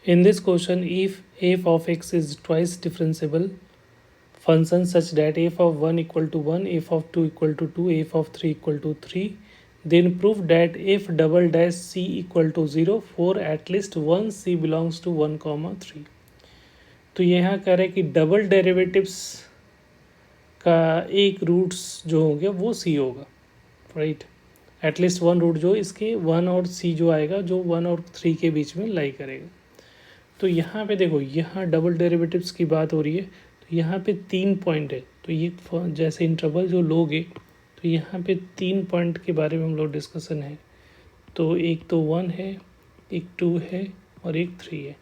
In this question, if f of x is twice differentiable function such that f of 1 equal to 1, f of 2 equal to 2, f of 3 equal to 3, then prove that f double dash c equal to 0 for at least one c belongs to 1, 3. तो यहाँ कह रहे हैं कि double derivatives का एक roots जो होंगे वो सी होगा, राइट. एटलीस्ट वन रूट जो इसके वन और सी जो आएगा जो 1 और 3 के बीच में लाई करेगा. तो यहाँ पे देखो, यहाँ डबल डेरिवेटिव्स की बात हो रही है. तो यहाँ पे 3 पॉइंट है. तो ये जैसे इंटरवल जो लोगे तो यहाँ पे 3 पॉइंट के बारे में हम लोग डिस्कशन है. तो एक तो 1 है, एक 2 है और एक 3 है.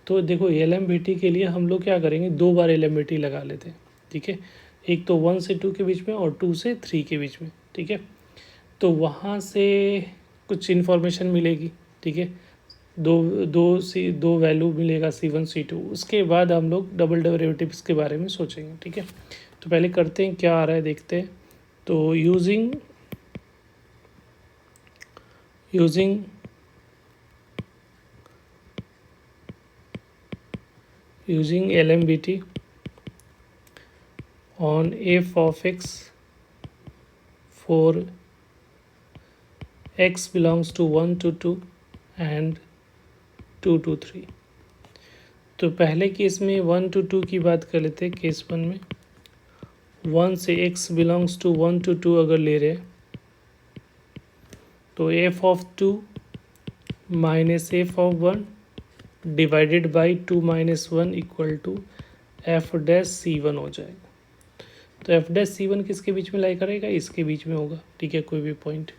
तो देखो एलएमबीटी के लिए हम लोग क्या करेंगे, 2 बार एलएमबीटी लगा लेते हैं. ठीक है, एक तो 1 से 2 के बीच में और 2 से 3 के बीच में. ठीक है, तो वहाँ से कुछ इन्फॉर्मेशन मिलेगी. ठीक है, दो वैल्यू मिलेगा C1 C2. उसके बाद हम लोग डबल डेरिवेटिव्स के बारे में सोचेंगे. ठीक है, तो पहले करते हैं क्या आ रहा है देखते हैं. तो using LMBT on f of x for x belongs to 1 to 2 and 2 to 3. तो पहले केस में 1 to 2 की बात कर लेते हैं. केस 1 में 1 से x belongs to 1 to 2 अगर ले रहे हैं तो f of 2 minus f of 1 divided by 2 minus 1 equal to f dash C1 हो जाएगा. तो f डैश C1 किसके बीच में लाई करेगा, इसके बीच में होगा. ठीक है, कोई भी पॉइंट.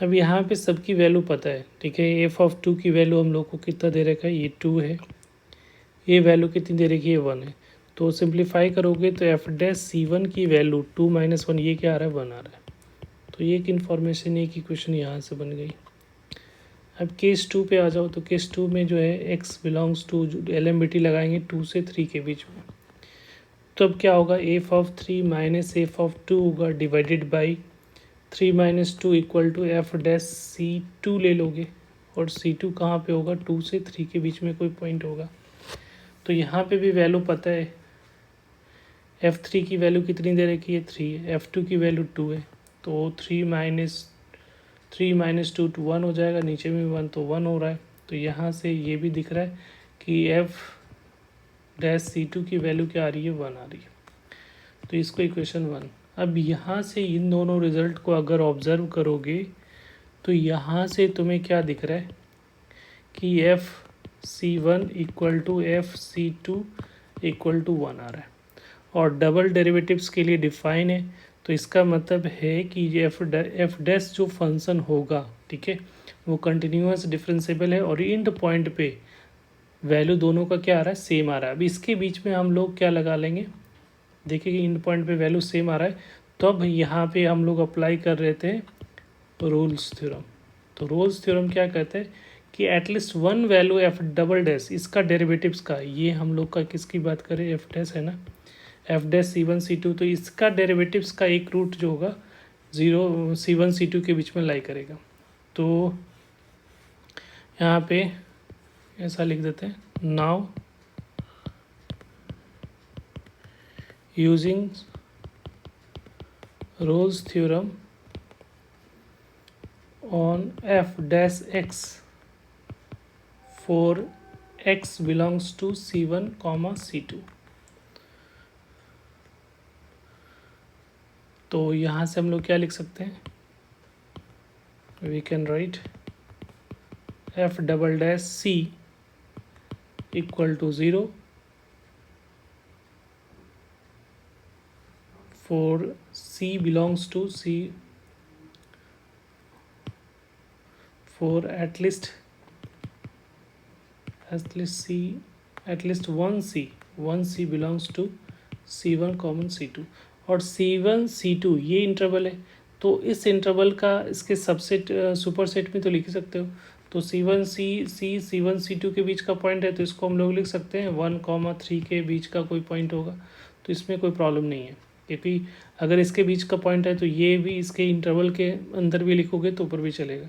अब यहाँ पे सबकी वैल्यू पता है. ठीक है, f ऑफ 2 की वैल्यू हम लोग को कितना दे रखा है, ये 2 है. ये वैल्यू कितनी दे रखी है, 1 है. तो सिंप्लीफाई करोगे तो f डैश C1 की वैल्यू 2 minus 1 ये क्या आ रहा है, 1 आ रहा है. तो ये एक इन्फॉर्मेशन, एक इक्वेशन यहाँ से बन गई. अब केस 2 पे आ जाओ. तो केस 2 में जो है x बिलोंग्स टू LMBT लगाएंगे 2 से 3 के बीच में. तो अब क्या होगा, f of 3 minus f of 2 होगा divided by 3 minus 2 equal to f dash C2 ले लोगे. और C2 कहाँ पे होगा, 2 से 3 के बीच में कोई पॉइंट होगा. तो यहाँ पे भी वैल्यू पता है. f3 की वैल्यू कितनी दे रखी है, 3 है. f2 की वैल्यू 2 है. तो 3 माइनस 2 1 हो जाएगा. नीचे में 1 तो 1 हो रहा है. तो यहाँ से ये भी दिख रहा है कि f डैश C2 की वैल्यू क्या आ रही है, 1 आ रही है. तो इसको इक्वेशन 1. अब यहाँ से इन दोनों रिजल्ट को अगर ऑब्जर्व करोगे तो यहाँ से तुम्हें क्या दिख रहा है कि FC1 equal to FC2 equal to 1 आ रहा है. और डबल डेरिवेटिव्स के लिए डिफाइन है. तो इसका मतलब है कि ये एफ डैश जो फंक्शन होगा, ठीक है, वो कंटिन्यूस डिफरेंशिएबल है. और इंड पॉइंट पे वैल्यू दोनों का क्या आ रहा है, सेम आ रहा है. अब इसके बीच में हम लोग क्या लगा लेंगे, देखिए कि इंड पॉइंट पे वैल्यू सेम आ रहा है. तो अब यहाँ पे हम लोग अप्लाई कर रहे थे रोल्स थ्योरम. तो रोल्स थ्योरम क्या कहते हैं कि at least one value F double dash इसका डेरिवेटिव्स का, ये हम लोग का किसकी बात करें, एफ डैश है ना, एफ डैश C1 C2. तो इसका डेरिवेटिव्स का एक रूट जो होगा 0 C1 C2 के बीच में लाई करेगा. तो यहाँ पे ऐसा लिख देते हैं, now using Rolle's theorem on F dash X for x belongs to C1, C2. तो यहाँ से हम लोग क्या लिख सकते हैं, we can write f double dash C equal to 0 for C belongs to C for at least one C belongs to C1 common C2. और C1 C2 ये इंटरवल है. तो इस इंटरवल का इसके सबसेट सुपर सेट में तो लिख ही सकते हो. तो C1 C2 के बीच का पॉइंट है. तो इसको हम लोग लिख सकते हैं 1, 3 के बीच का कोई पॉइंट होगा. तो इसमें कोई प्रॉब्लम नहीं है, क्योंकि अगर इसके बीच का पॉइंट है तो ये भी इसके इंटरवल के अंदर भी लिखोगे तो ऊपर भी चलेगा.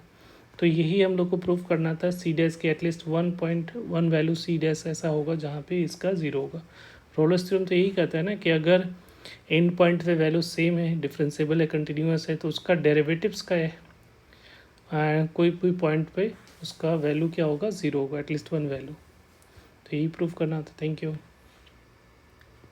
तो यही हम लोग को प्रूफ करना था सी डैश के एटलीस्ट 1.1 वैल्यू सी डैश ऐसा होगा जहाँ पे इसका ज़ीरो होगा। रोलर्स थ्योरम तो यही कहता है ना कि अगर एंड पॉइंट पे वैल्यू सेम है, डिफरेंशिएबल है, कंटिन्यूस है, तो उसका डेरिवेटिव्स का है कोई भी पॉइंट पे उसका वैल्यू क्या होगा, ज़ीरो होगा, एटलीस्ट वन वैल्यू। तो यही प्रूफ करना था। Thank you.